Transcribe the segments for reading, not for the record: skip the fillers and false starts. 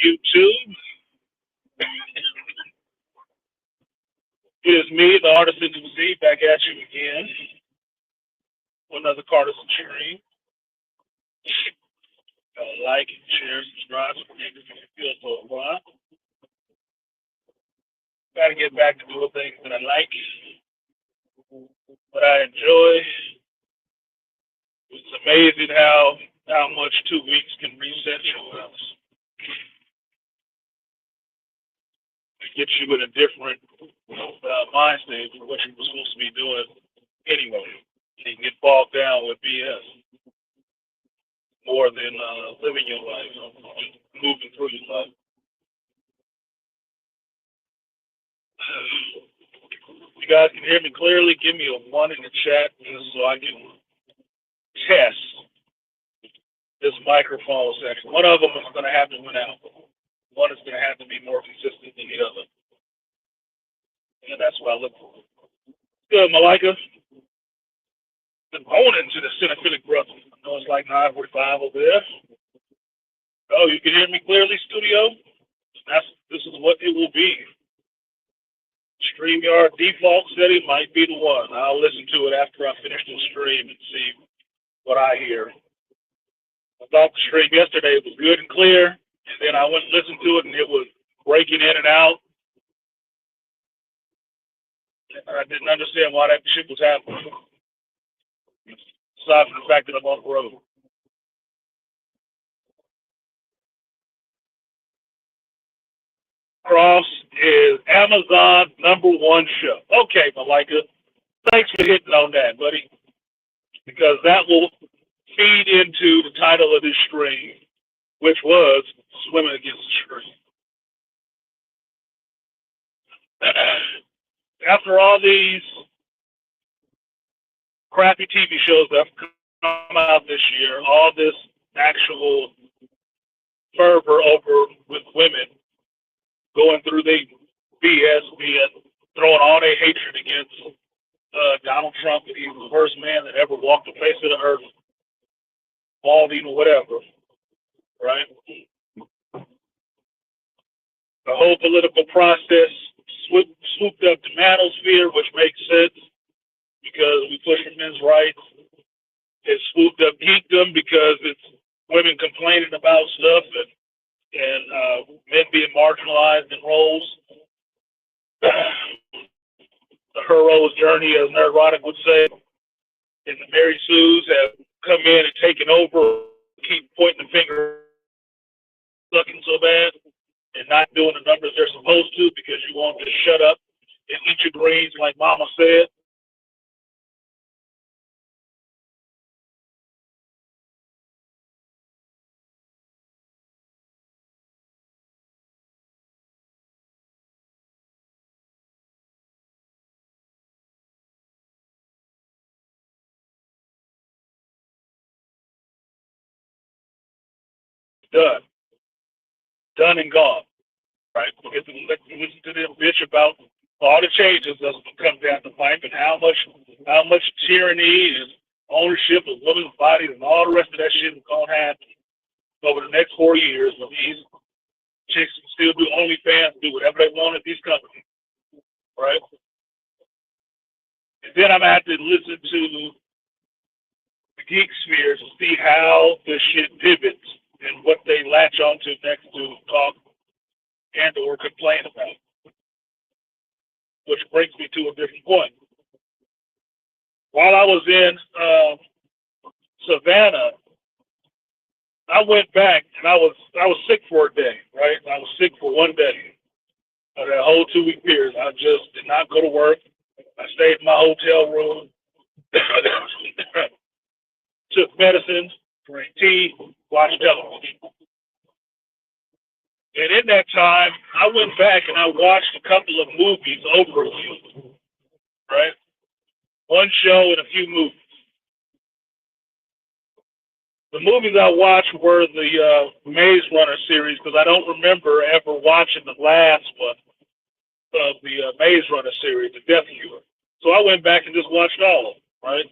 YouTube. It is me, the Artisan MC, back at you again with another CArtisan stream. Like, share, subscribe, so you can feel for a while. Got to get back to doing things that I like, what I enjoy. It's amazing how much 2 weeks can reset you. Get you in a different mind state for what you were supposed to be doing anyway. You can get bogged down with BS more than living your life, moving through your life. You guys can hear me clearly. Give me a 1 in the chat just so I can test this microphone section. One of them is going to have to win out. One is going to have to be more consistent than the other. And that's what I look for. Good, Malika. Good morning to the Cinephilic brother. I know it's like 9:45 over there. Oh, you can hear me clearly, studio? This is what it will be. StreamYard default setting might be the one. I'll listen to it after I finish the stream and see what I hear. I thought the stream yesterday was good and clear, and then I went and listened to it, and it was breaking in and out. I didn't understand why that shit was happening. Aside from the fact that I'm on the road. Cross is Amazon's #1 show. Okay, Malika. Thanks for hitting on that, buddy. Because that will feed into the title of this stream, which was Swimming Against the Stream. After all these crappy TV shows that have come out this year, all this actual fervor over with women going through the BS, throwing all their hatred against Donald Trump, that he was the first man that ever walked the face of the earth, balding or whatever, right? The whole political process swooped up the manosphere, which makes sense because we push for men's rights. It swooped up geekdom because it's women complaining about stuff and men being marginalized in roles. The hero's journey, as Neurotic would say, and the Mary Sues have come in and taken over, keep pointing the finger, sucking so bad, and not doing the numbers they're supposed to because you want to shut up and eat your greens like Mama said. Done and gone. Right? We'll get to listen to them bitch about all the changes that's come down the pipe and how much tyranny and ownership of women's bodies and all the rest of that shit is gonna happen over the next 4 years when these chicks can still do OnlyFans, do whatever they want at these companies. Right? And then I'm gonna have to listen to the geek sphere to see how this shit pivots and what they latch onto next to talk and or complain about. Which brings me to a different point. While I was in Savannah, I went back and I was sick for a day, right? I was sick for 1 day. That whole 2-week period, I just did not go to work. I stayed in my hotel room, took medicine, drank tea, watched television. And in that time, I went back and I watched a couple of movies over again, right? One show and a few movies. The movies I watched were the Maze Runner series because I don't remember ever watching the last one of the Maze Runner series, The Death Cure. So I went back and just watched all of them, right?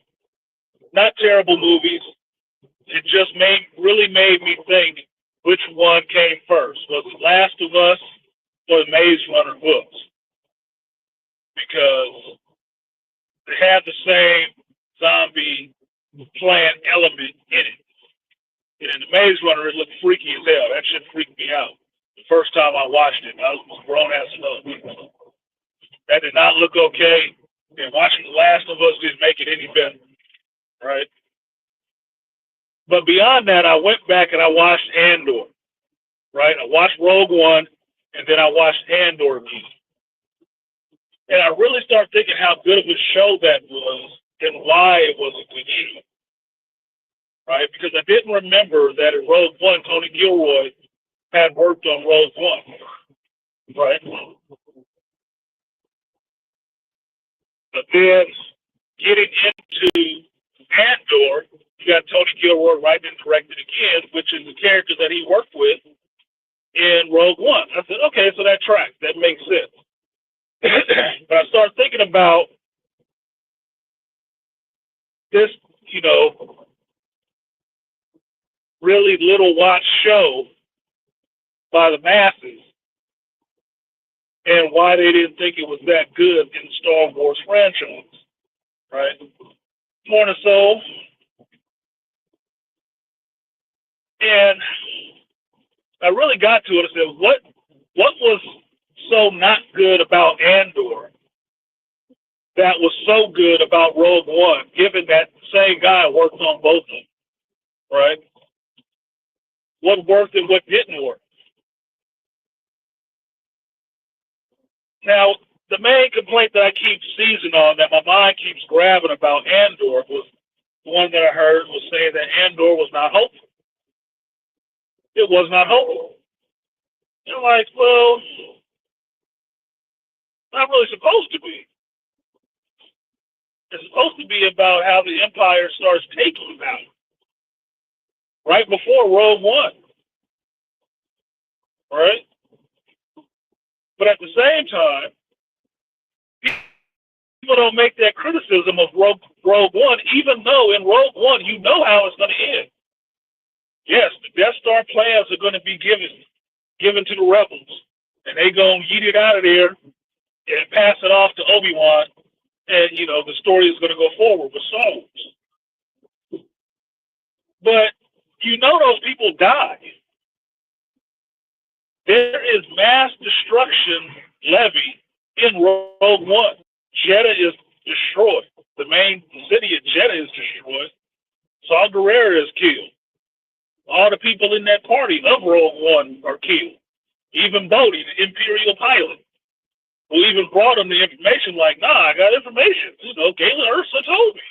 Not terrible movies. It just really made me think which one came first? Was it Last of Us or the Maze Runner books? Because they had the same zombie plant element in it. And in the Maze Runner, it looked freaky as hell. That shit freaked me out. The first time I watched it, I was grown ass enough. That did not look okay. And watching The Last of Us didn't make it any better. Right? But beyond that, I went back and I watched Andor. Right? I watched Rogue One, and then I watched Andor again. And I really started thinking how good of a show that was and why it was a good show. Right? Because I didn't remember that in Rogue One, Tony Gilroy had worked on Rogue One. Right? But then getting into Andor, you got Tony Gilroy writing and directing again, which is the character that he worked with in Rogue One. I said, okay, so that tracks. That makes sense. But I started thinking about this, really little watched show by the masses and why they didn't think it was that good in the Star Wars franchise. Right? Morning, Soul. And I really got to it. I said, what was so not good about Andor that was so good about Rogue One, given that same guy worked on both of them, right? What worked and what didn't work. Now, the main complaint that I keep seizing on, that my mind keeps grabbing about Andor, was the one that I heard was saying that Andor was not hopeful. It was not hopeful. You're like, well, not really supposed to be. It's supposed to be about how the Empire starts taking them out. Right before Rogue One. Right? But at the same time, people don't make that criticism of Rogue One, even though in Rogue One, you know how it's going to end. Yes, the Death Star plans are going to be given to the rebels, and they going to yeet it out of there and pass it off to Obi-Wan, and, the story is going to go forward with Star Wars. But, those people die. There is mass destruction levy in Rogue One. Jeddah is destroyed. The main city of Jeddah is destroyed. Saw Gerrera is killed. All the people in that party of Rogue One are killed. Even Bodhi, the Imperial pilot, who even brought him the information like, nah, I got information. Galen Erso told me.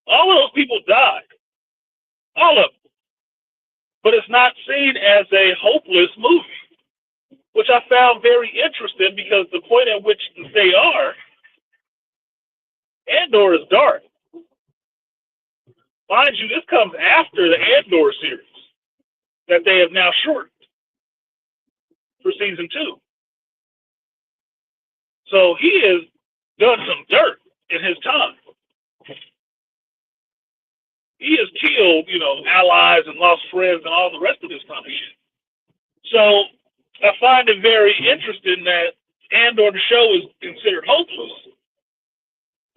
All of those people died. All of them. But it's not seen as a hopeless movie, which I found very interesting because the point at which they are, Andor is dark. Mind you, this comes after the Andor series that they have now shortened for season 2. So he has done some dirt in his time. He has killed, allies and lost friends and all the rest of this kind of shit. So I find it very interesting that Andor, the show, is considered hopeless.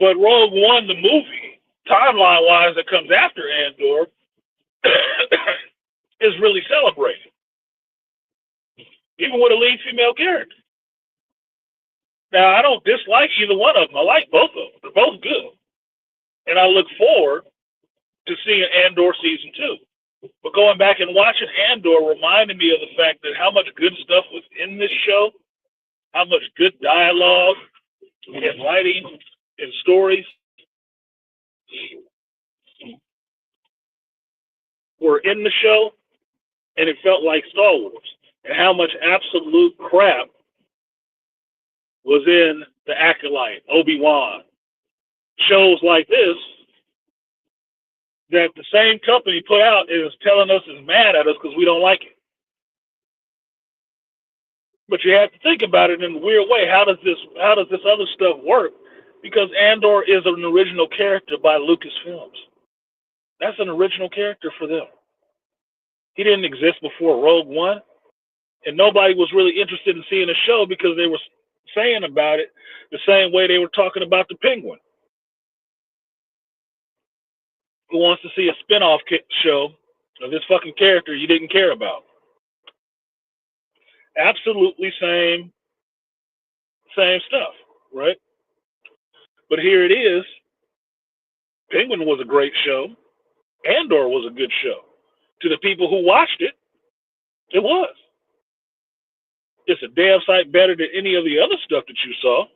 But Rogue One, the movie, timeline-wise, that comes after Andor, is really celebrated. Even with a lead female character. Now, I don't dislike either one of them. I like both of them. They're both good. And I look forward to seeing Andor season 2. But going back and watching Andor reminded me of the fact that how much good stuff was in this show, how much good dialogue and writing and stories were in the show, and it felt like Star Wars, and how much absolute crap was in The Acolyte, Obi-Wan, shows like this that the same company put out is telling us is mad at us because we don't like it. But you have to think about it in a weird way. How does this other stuff work? Because Andor is an original character by Lucasfilms. That's an original character for them. He didn't exist before Rogue One, and nobody was really interested in seeing the show because they were saying about it the same way they were talking about the Penguin. Who wants to see a spinoff show of this fucking character you didn't care about? Absolutely same stuff, right? But here it is. Penguin was a great show. Andor was a good show. To the people who watched it, it was. It's a damn sight better than any of the other stuff that you saw.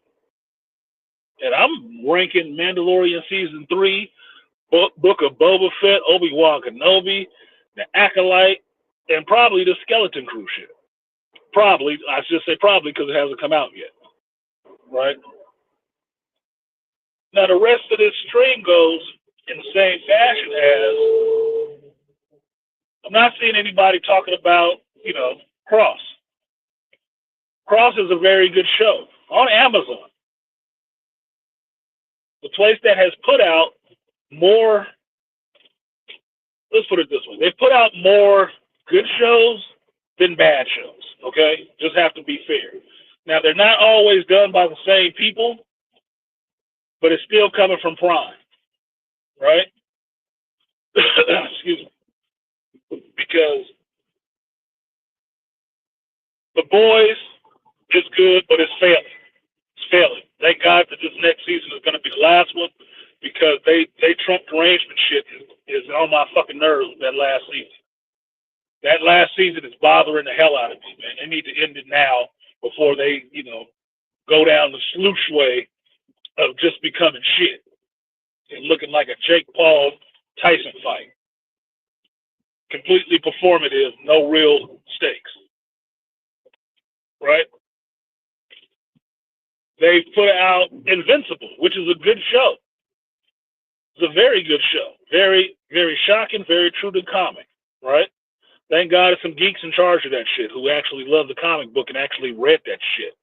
And I'm ranking Mandalorian Season 3, Book of Boba Fett, Obi-Wan Kenobi, The Acolyte, and probably the Skeleton Crew shit. Probably, I should say probably because it hasn't come out yet. Right? Now the rest of this stream goes in the same fashion as I'm not seeing anybody talking about, Cross. Cross is a very good show on Amazon. The place that has put out more, let's put it this way, they've put out more good shows than bad shows, okay? Just have to be fair. Now, they're not always done by the same people, but it's still coming from Prime, right? Excuse me. Because The Boys is good, but it's failing. It's failing. Thank God that this next season is going to be the last one because they Trump derangement shit is on my fucking nerves with that last season. That last season is bothering the hell out of me, man. They need to end it now before they, go down the sloosh way of just becoming shit and looking like a Jake Paul Tyson fight. Completely performative, no real stakes. Right? They put out Invincible, which is a good show. It's a very good show. Very, very shocking, very true to comic, right? Thank God there's some geeks in charge of that shit who actually love the comic book and actually read that shit.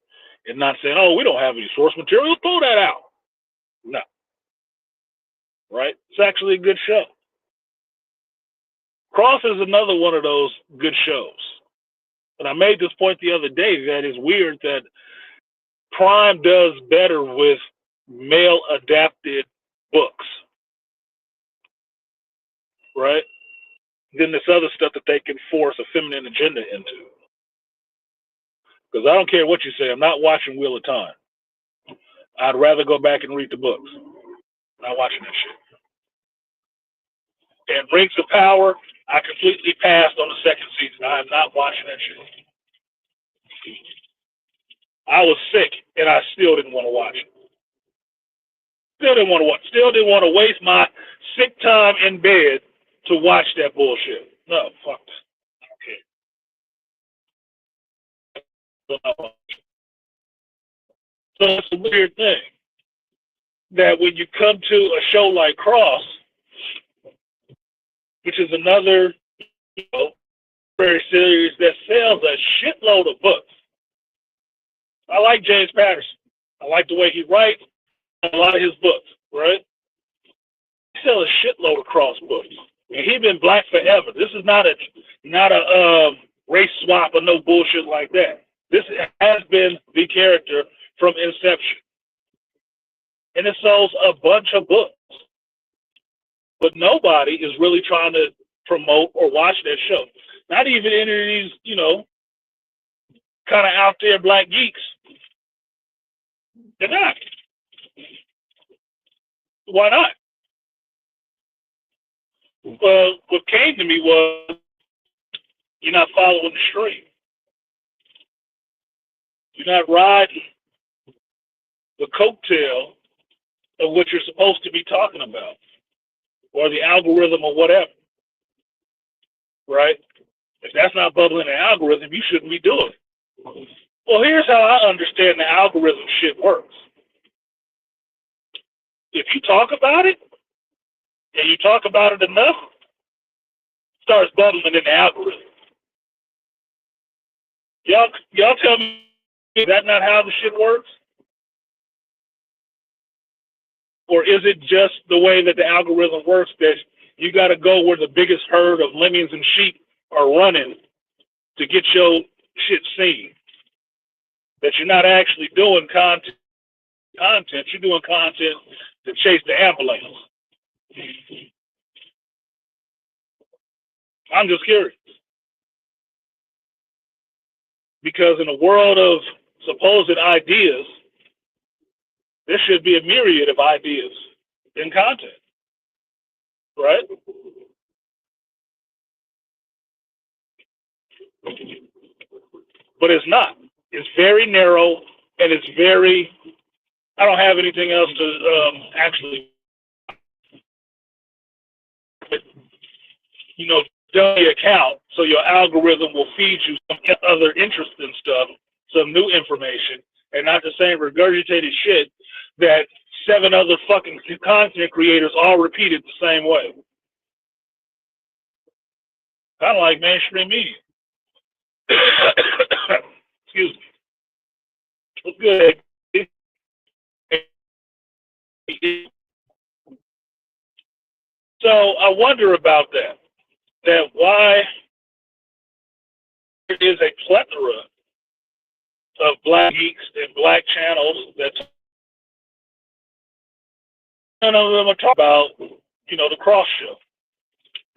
And not saying, oh, we don't have any source material, throw that out. No. Right? It's actually a good show. Cross is another one of those good shows. And I made this point the other day that it's weird that Prime does better with male-adapted books, right, than this other stuff that they can force a feminine agenda into. Because I don't care what you say, I'm not watching Wheel of Time. I'd rather go back and read the books. I'm not watching that shit. And Rings of Power, I completely passed on the second season. I am not watching that shit. I was sick, and I still didn't want to watch it. Still didn't want to waste my sick time in bed to watch that bullshit. No, fuck that. Okay. So it's a weird thing that when you come to a show like Cross, which is another very series that sells a shitload of books. I like James Patterson. I like the way he writes a lot of his books, right? He sells a shitload of Cross books. And he's been black forever. This is not a race swap or no bullshit like that. This has been the character from inception. And it sells a bunch of books. But nobody is really trying to promote or watch that show. Not even any of these, kind of out there black geeks. They're not. Why not? Well, what came to me was you're not following the stream. You're not riding the coattail of what you're supposed to be talking about, or the algorithm or whatever. Right? If that's not bubbling the algorithm, you shouldn't be doing it. Well, here's how I understand the algorithm shit works. If you talk about it, and you talk about it enough, it starts bubbling in the algorithm. Y'all tell me, is that not how the shit works? Or is it just the way that the algorithm works that you got to go where the biggest herd of lemmings and sheep are running to get your shit seen. That you're not actually doing content, you're doing content to chase the ambulance. I'm just curious. Because in a world of supposed ideas, there should be a myriad of ideas in content, right? But it's not. It's very narrow, and it's very. I don't have anything else to actually, you know, dummy account, so your algorithm will feed you some other interesting stuff, some new information, and not the same regurgitated shit that 7 other fucking content creators all repeated the same way. Kind of like mainstream media. Excuse me. What's good? So I wonder about that. That why there is a plethora of black geeks and black channels that none of them are talking about, you know, the cross show.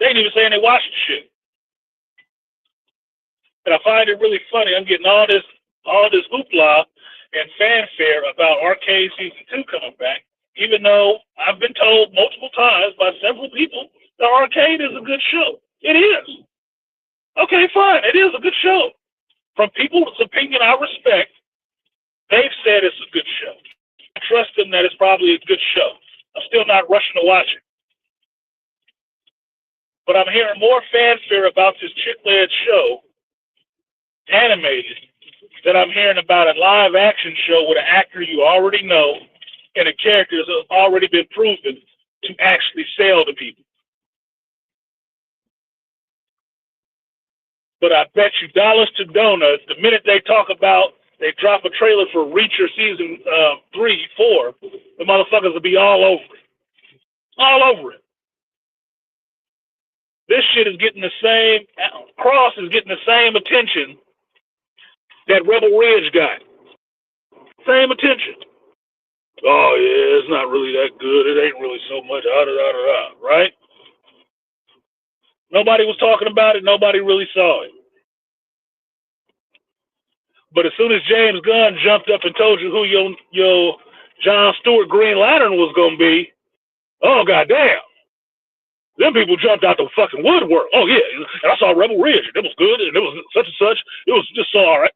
They ain't even saying they watch the shit. And I find it really funny. I'm getting all this hoopla and fanfare about Arcade Season 2 coming back, even though I've been told multiple times by several people that Arcade is a good show. It is. Okay, fine. It is a good show. From people's opinion I respect, they've said it's a good show. I trust them that it's probably a good show. I'm still not rushing to watch it. But I'm hearing more fanfare about this chick-led show, animated, than I'm hearing about a live-action show with an actor you already know and a character that's already been proven to actually sell to people. But I bet you dollars to donuts, the minute they talk about, they drop a trailer for Reacher Season 3, 4, the motherfuckers will be all over it. All over it. This shit is getting the same, Cross is getting the same attention that Rebel Ridge got. Same attention. Oh, yeah, it's not really that good. It ain't really so much, right? Nobody was talking about it. Nobody really saw it. But as soon as James Gunn jumped up and told you who your John Stewart Green Lantern was going to be, oh, goddamn. Them people jumped out the fucking woodwork. Oh, yeah. And I saw Rebel Ridge. It was good. And it was such and such. It was just so all right.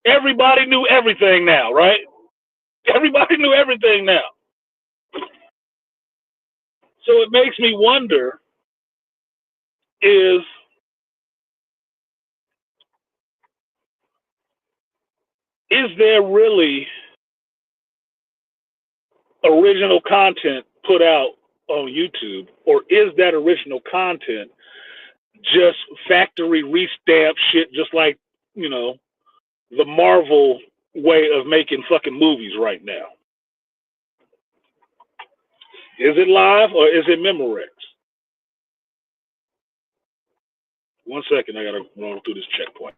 Everybody knew everything now, right? Everybody knew everything now. So it makes me wonder is there really original content put out on YouTube, or is that original content just factory restamp shit, just like, you know, the Marvel way of making fucking movies right now? Is it live or is it Memorex? One second, I gotta run through this checkpoint.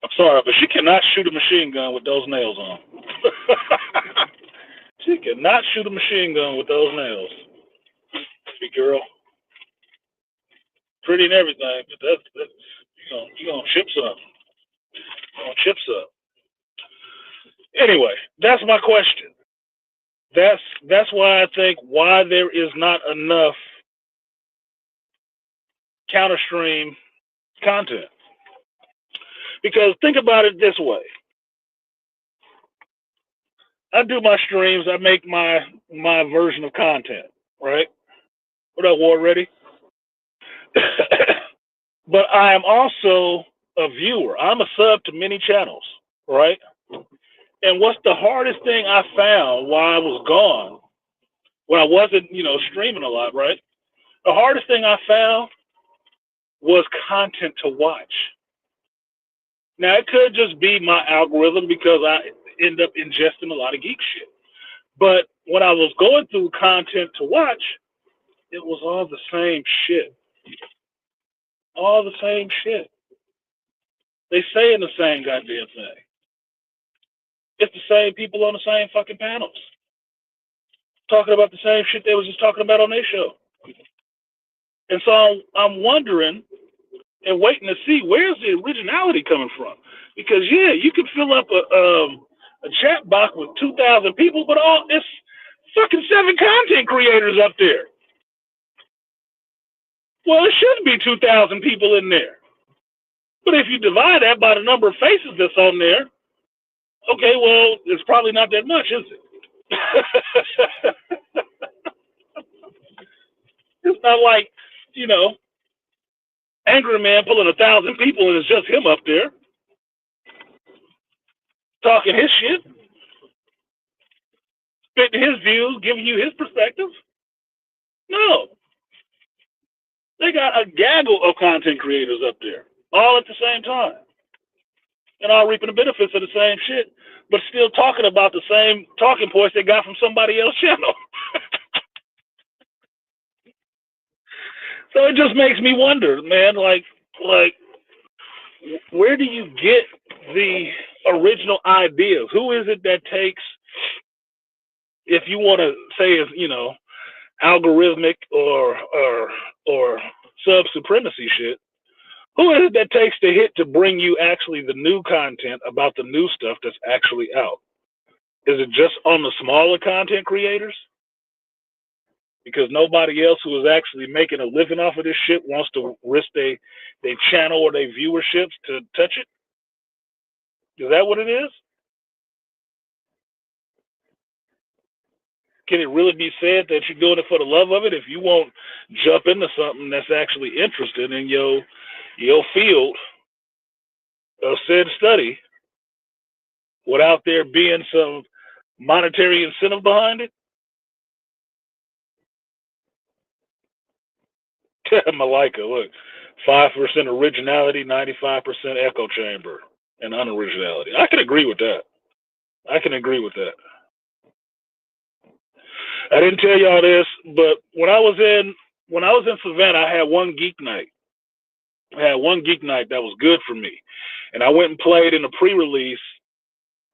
I'm sorry, but she cannot shoot a machine gun with those nails on. She cannot shoot a machine gun with those nails. Pretty girl. Pretty and everything, but that's you gonna chip some. You're gonna chip some. Anyway, that's my question. That's why I think why there is not enough counter stream content. Because think about it this way. I do my streams, I make my version of content, right? What up, Ward? Ready? But I am also a viewer. I'm a sub to many channels. right? And what's the hardest thing I found while I was gone, when I wasn't, streaming a lot, right? The hardest thing I found was content to watch. Now it could just be my algorithm because I end up ingesting a lot of geek shit. But when I was going through content to watch, it was all the same shit. All the same shit. They saying the same goddamn thing. It's the same people on the same fucking panels talking about the same shit they was just talking about on their show. And so I'm wondering and waiting to see where's the originality coming from. Because yeah, you can fill up a chat box with 2,000 people, but all it's fucking 7 content creators up there. Well, it shouldn't be 2,000 people in there. But if you divide that by the number of faces that's on there, okay, well, it's probably not that much, is it? It's not like, you know, Angry Man pulling 1,000 people and it's just him up there talking his shit, spitting his views, giving you his perspective. No, they got a gaggle of content creators up there, all at the same time, and all reaping the benefits of the same shit, but still talking about the same talking points they got from somebody else's channel. So it just makes me wonder, man, like where do you get the original ideas? Who is it that takes, if you want to say, is algorithmic or sub supremacy shit? Who is it that takes the hit to bring you actually the new content about the new stuff that's actually out? Is it just on the smaller content creators? Because nobody else who is actually making a living off of this shit wants to risk their channel or their viewerships to touch it? Is that what it is? Can it really be said that you're doing it for the love of it if you won't jump into something that's actually interested in your field of said study without there being some monetary incentive behind it? Malika, look, 5% originality, 95% echo chamber, and unoriginality. I can agree with that. I can agree with that. I didn't tell y'all this, but when I was in Savannah, I had one geek night. I had one geek night that was good for me, and I went and played in a pre-release.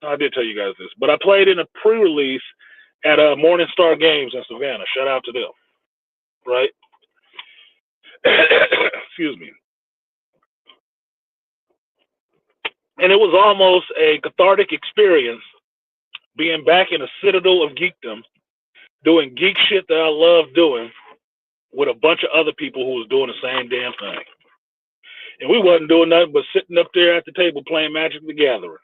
I did tell you guys this, but I played in a pre-release at Morning Star Games in Savannah. Shout out to them, right? Excuse me. And it was almost a cathartic experience being back in a citadel of geekdom, doing geek shit that I love doing with a bunch of other people who was doing the same damn thing. And we wasn't doing nothing but sitting up there at the table playing Magic the Gathering.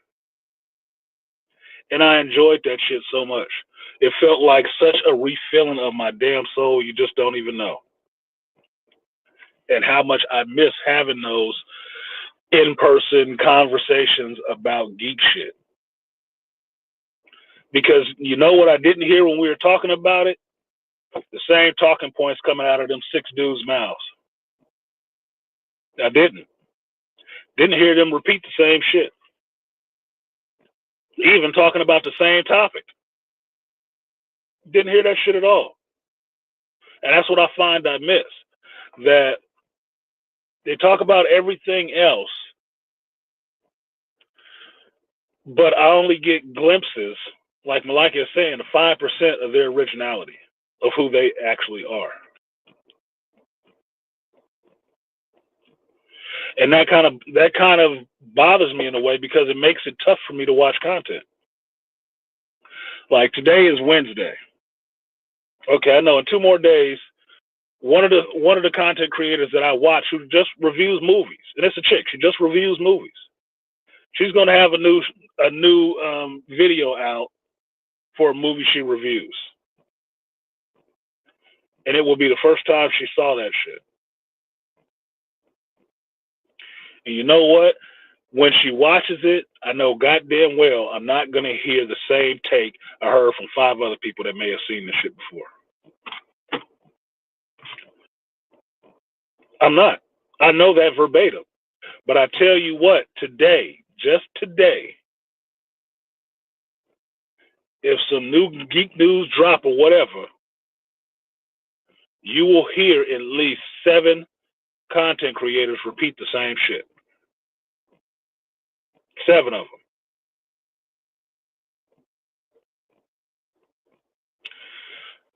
And I enjoyed that shit so much. It felt like such a refilling of my damn soul, you just don't even know. And how much I miss having those in-person conversations about geek shit. Because you know what I didn't hear when we were talking about it? The same talking points coming out of them 6 dudes' mouths. I didn't. Didn't hear them repeat the same shit. Even talking about the same topic. Didn't hear that shit at all. And that's what I find I miss. That they talk about everything else, but I only get glimpses, like Malika is saying, 5% of their originality, of who they actually are. And that kind of bothers me in a way because it makes it tough for me to watch content. Like today is Wednesday. Okay, I know in 2 more days, one of the content creators that I watch who just reviews movies, and it's a chick, she just reviews movies. She's going to have a new video out for a movie she reviews, and it will be the first time she saw that shit. And you know what? When she watches it, I know goddamn well I'm not going to hear the same take I heard from 5 other people that may have seen this shit before. I'm not. I know that verbatim. But I tell you what, today, just today, if some new geek news drop or whatever, you will hear at least 7 content creators repeat the same shit. 7 of them.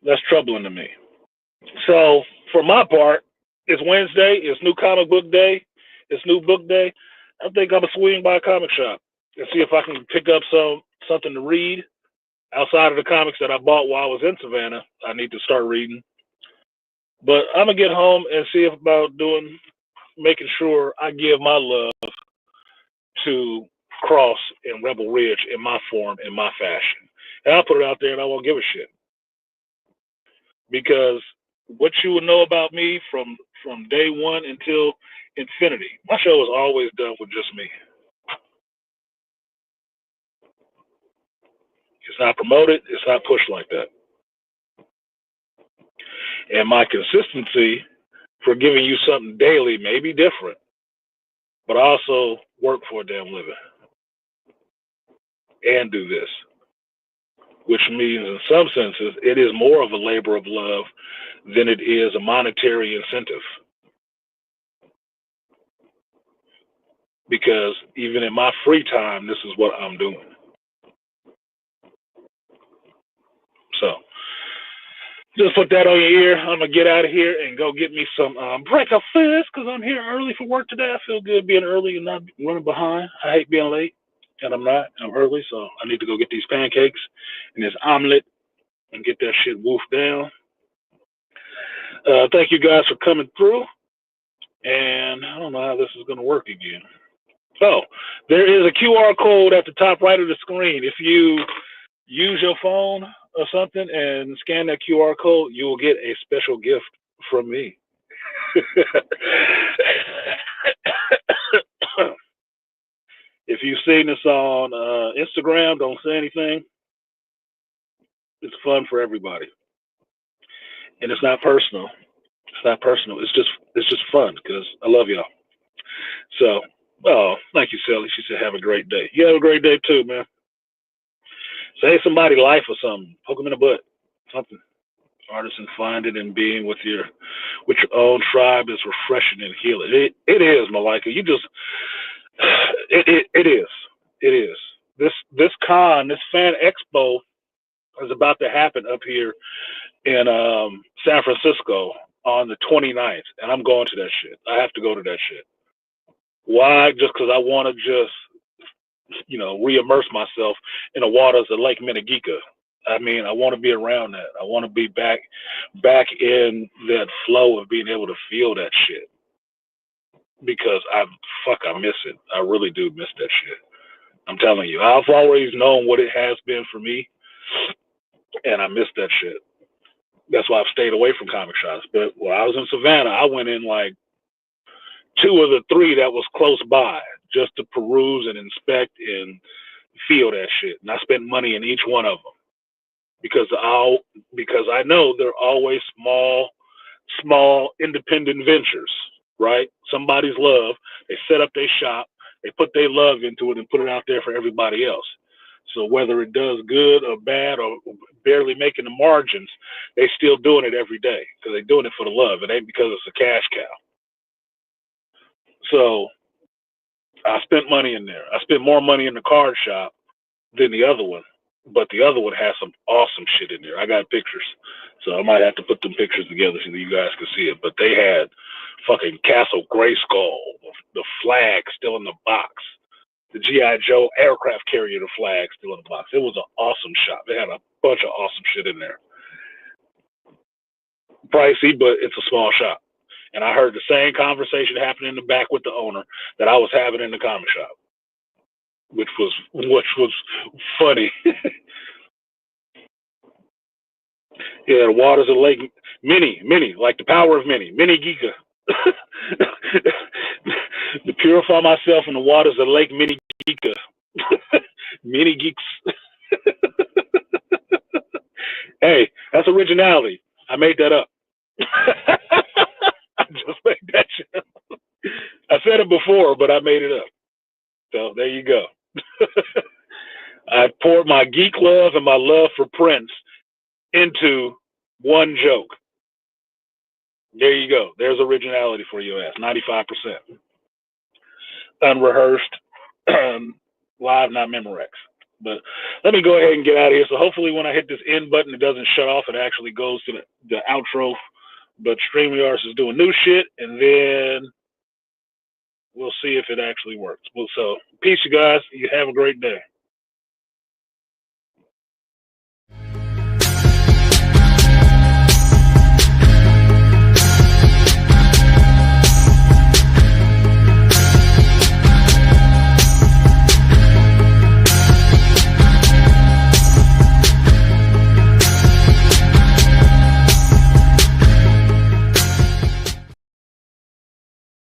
That's troubling to me. So for my part, it's Wednesday. It's new comic book day. It's new book day. I think I'm gonna swing by a comic shop and see if I can pick up something to read outside of the comics that I bought while I was in Savannah. I need to start reading. But I'm gonna get home and see about making sure I give my love to Cross and Rebel Ridge in my form, in my fashion. And I'll put it out there and I won't give a shit. Because what you will know about me from day one until infinity, my show is always done with just me. It's not promoted, it's not pushed like that. And my consistency for giving you something daily may be different, but I also work for a damn living and do this, which means in some senses it is more of a labor of love than it is a monetary incentive. Because even in my free time, this is what I'm doing. So just put that on your ear. I'm going to get out of here and go get me some breakfast because I'm here early for work today. I feel good being early and not running behind. I hate being late, and I'm not. I'm early, so I need to go get these pancakes and this omelet and get that shit woofed down. Thank you guys for coming through. And I don't know how this is going to work again. So there is a QR code at the top right of the screen. If you use your phone or something and scan that QR code, you will get a special gift from me. If you've seen this on Instagram, don't say anything. It's fun for everybody, and it's not personal. It's not personal. It's just fun because I love y'all. So, oh, thank you, Sally. She said, "Have a great day." You have a great day too, man. Save somebody life or something. Poke them in the butt. Something. Artisan, find it in being with your own tribe is refreshing and healing. It is, Malika. You just it is. It is. This fan expo is about to happen up here in San Francisco on the 29th, and I'm going to that shit. I have to go to that shit. Why? Just because I want to just re-immerse myself in the waters of Lake Minnegica. I mean, I want to be around that. I want to be back in that flow of being able to feel that shit. Because I miss it. I really do miss that shit. I'm telling you. I've always known what it has been for me, and I miss that shit. That's why I've stayed away from comic shops. But when I was in Savannah, I went in like 2 of the 3 that was close by just to peruse and inspect and feel that shit. And I spent money in each one of them. Because I know they're always small independent ventures, right? Somebody's love. They set up their shop, they put their love into it and put it out there for everybody else. So whether it does good or bad or barely making the margins, they still doing it every day because they're doing it for the love. It ain't because it's a cash cow. So I spent money in there. I spent more money in the card shop than the other one. But the other one has some awesome shit in there. I got pictures. So I might have to put them pictures together so that you guys can see it. But they had fucking Castle Grayskull, the flag still in the box. The G.I. Joe aircraft carrier, the flag still in the box. It was an awesome shop. They had a bunch of awesome shit in there. Pricey, but it's a small shop. And I heard the same conversation happening in the back with the owner that I was having in the comic shop. Which was funny. Yeah, the waters of Lake Mini, like the power of Mini Giga. The purify myself in the waters of Lake Minnegeeka. Mini geeks. Hey, that's originality. I made that up. I just made that shit up. I said it before, but I made it up. So there you go. I poured my geek love and my love for Prince into one joke. There you go. There's originality for your ass. 95%. Unrehearsed, live, not Memorex. But let me go ahead and get out of here. So hopefully when I hit this end button, it doesn't shut off. It actually goes to the outro. But StreamYard is doing new shit, and then we'll see if it actually works. So peace, you guys. You have a great day.